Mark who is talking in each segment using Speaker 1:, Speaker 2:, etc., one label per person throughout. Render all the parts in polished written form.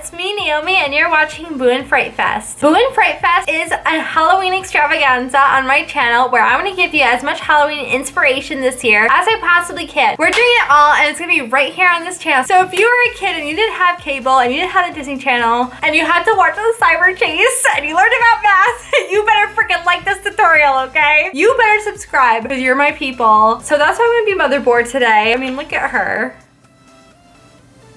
Speaker 1: it's me, Naomi, and you're watching Boo and Fright Fest. Boo and Fright Fest is a Halloween extravaganza on my channel where I'm going to give you as much Halloween inspiration this year as I possibly can. We're doing it all, and it's going to be right here on this channel. So if you were a kid and you didn't have cable and you didn't have the Disney Channel and you had to watch the CYBERCHASE and you learned about math, you better freaking like this tutorial, okay? You better subscribe because you're my people. So that's why I'm going to be Motherboard today. I mean, look at her.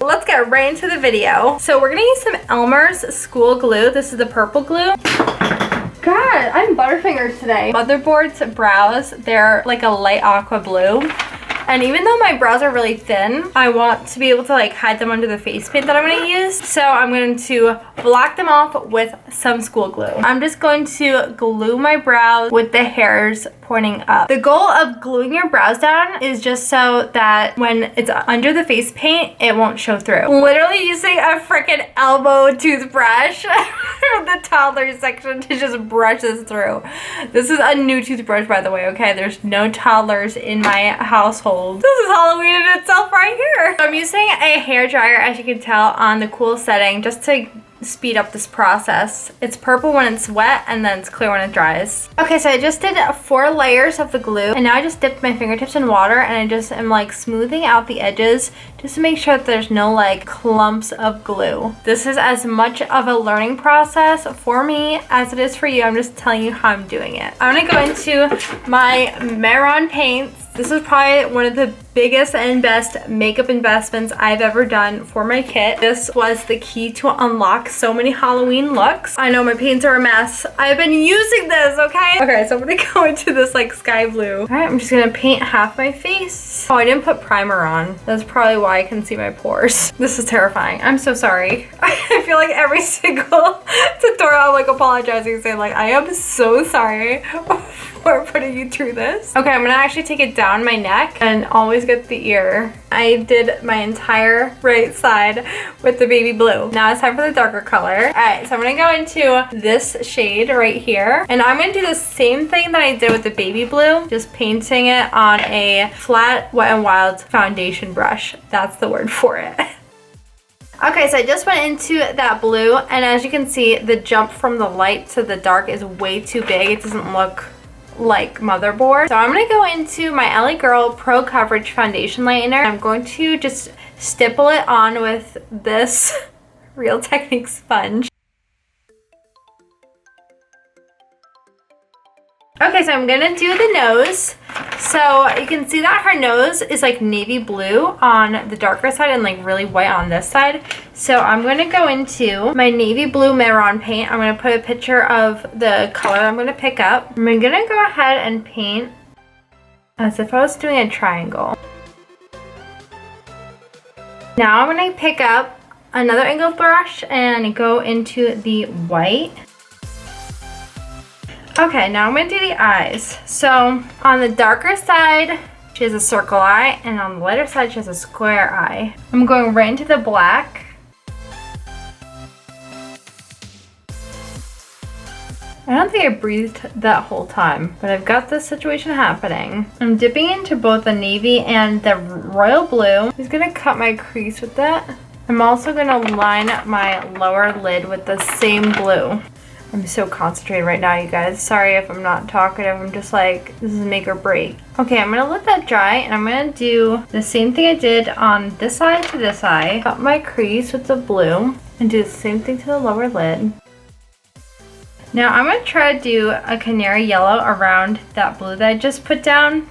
Speaker 1: Let's get right into the video. So we're gonna use some Elmer's school glue. This is the purple glue. God, I'm butterfingers today. Motherboard's brows, they're like a light aqua blue. And even though my brows are really thin, I want to be able to like hide them under the face paint that I'm gonna use. So I'm going to block them off with some school glue. I'm just going to glue my brows with the hairs pointing up. The goal of gluing your brows down is just so that when it's under the face paint, it won't show through. Literally using a freaking elbow toothbrush from the toddler section to just brush this through. This is a new toothbrush, by the way, okay? There's no toddlers in my household. This is Halloween in itself right here. So I'm using a hair dryer, as you can tell, on the cool setting just to speed up this process. It's purple when it's wet and then it's clear when it dries. Okay, so I just did 4 layers of the glue and now I just dipped my fingertips in water and I just am like smoothing out the edges just to make sure that there's no like clumps of glue. This is as much of a learning process for me as it is for you. I'm just telling you how I'm doing it. I'm gonna go into my Mehron paints. This is probably one of the biggest and best makeup investments I've ever done for my kit. This was the key to unlock so many Halloween looks. I know my paints are a mess. I've been using this, okay? Okay, so I'm gonna go into this like sky blue. All right, I'm just gonna paint half my face. Oh, I didn't put primer on. That's probably why I can see my pores. This is terrifying. I'm so sorry. I feel like every single tutorial I'm like apologizing, saying like, I am so sorry for putting you through this. Okay, I'm gonna actually take it down my neck and always get the ear. I did my entire right side with the baby blue. Now it's time for the darker color. All right, so I'm gonna go into this shade right here. And I'm gonna do the same thing that I did with the baby blue, just painting it on a flat Wet n Wild foundation brush. That's the word for it. Okay, so I just went into that blue, and as you can see, the jump from the light to the dark is way too big. It doesn't look like Motherboard. So I'm gonna go into my LA Girl Pro Coverage Foundation Lightener. I'm going to just stipple it on with this Real Technique sponge. Okay, so I'm gonna do the nose. So you can see that her nose is like navy blue on the darker side and like really white on this side. So I'm gonna go into my navy blue Mehron paint. I'm gonna put a picture of the color I'm gonna pick up. I'm gonna go ahead and paint as if I was doing a triangle. Now I'm gonna pick up another angled brush and go into the white. Okay, now I'm gonna do the eyes. So on the darker side, she has a circle eye, and on the lighter side, she has a square eye. I'm going right into the black. I don't think I breathed that whole time, but I've got this situation happening. I'm dipping into both the navy and the royal blue. I'm just gonna cut my crease with that. I'm also gonna line my lower lid with the same blue. I'm so concentrated right now, you guys. Sorry if I'm not talkative. I'm just like, this is make or break. Okay, I'm gonna let that dry and I'm gonna do the same thing I did on this eye to this eye. Cut my crease with the blue and do the same thing to the lower lid. Now I'm gonna try to do a canary yellow around that blue that I just put down.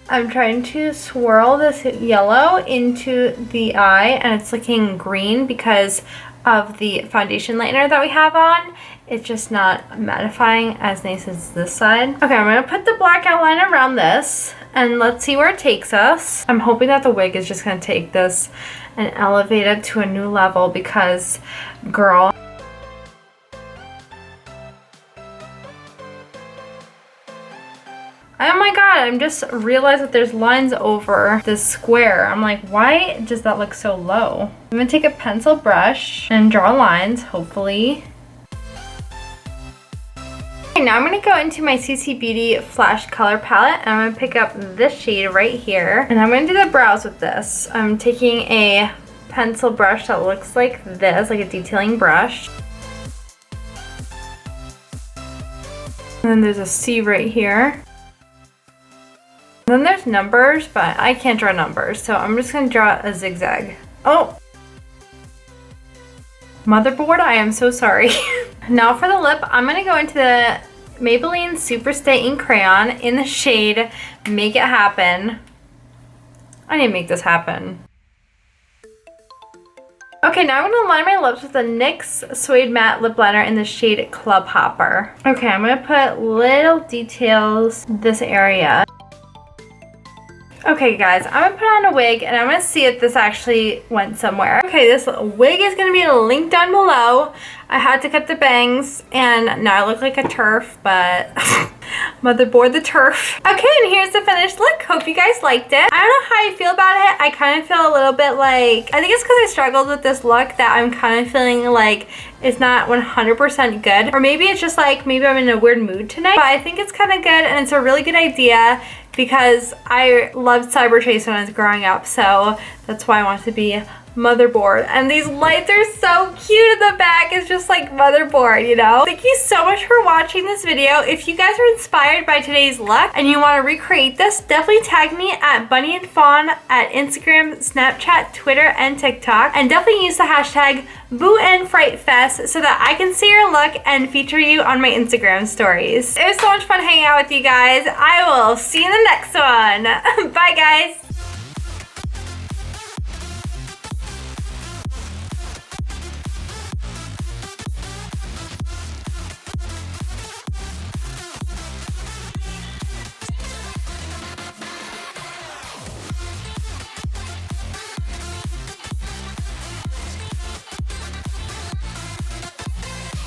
Speaker 1: I'm trying to swirl this yellow into the eye, and it's looking green because of the foundation lightener that we have on. It's just not mattifying as nice as this side. Okay, I'm gonna put the black outline around this and let's see where it takes us. I'm hoping that the wig is just gonna take this and elevate it to a new level because, girl, oh my god, I'm just realized that there's lines over this square. I'm like, why does that look so low? I'm gonna take a pencil brush and draw lines, hopefully. Okay, now I'm going to go into my CC Beauty Flash Color Palette, and I'm going to pick up this shade right here, and I'm going to do the brows with this. I'm taking a pencil brush that looks like this, like a detailing brush. And then there's a C right here. And then there's numbers, but I can't draw numbers, so I'm just going to draw a zigzag. Oh! Motherboard, I am so sorry. Now for the lip, I'm going to go into the Maybelline Super Stay Ink Crayon in the shade Make It Happen. I need to make this happen. Okay, now I'm going to line my lips with the NYX Suede Matte Lip Liner in the shade Club Hopper. Okay, I'm going to put little details this area. Okay guys, I'm going to put on a wig and I'm going to see if this actually went somewhere. Okay, this wig is going to be linked down below. I had to cut the bangs and now I look like a turf, but Motherboard the turf. Okay, and here's the finished look. Hope you guys liked it. I don't know how you feel about it. I kind of feel a little bit like, I think it's because I struggled with this look that I'm kind of feeling like it's not 100% good. Or maybe it's just like, maybe I'm in a weird mood tonight. But I think it's kind of good and it's a really good idea because I loved CYBERCHASE when I was growing up. So that's why I want to be Motherboard. And these lights are so cute in the back. It's just like Motherboard, you know? Thank you so much for watching this video. If you guys are inspired by today's look and you want to recreate this, definitely tag me at bunnyandfawn at Instagram, Snapchat, Twitter, and TikTok. And definitely use the hashtag #BooandFrightFest so that I can see your look and feature you on my Instagram stories. It was so much fun hanging out with you guys. I will see you in the next one. Bye guys.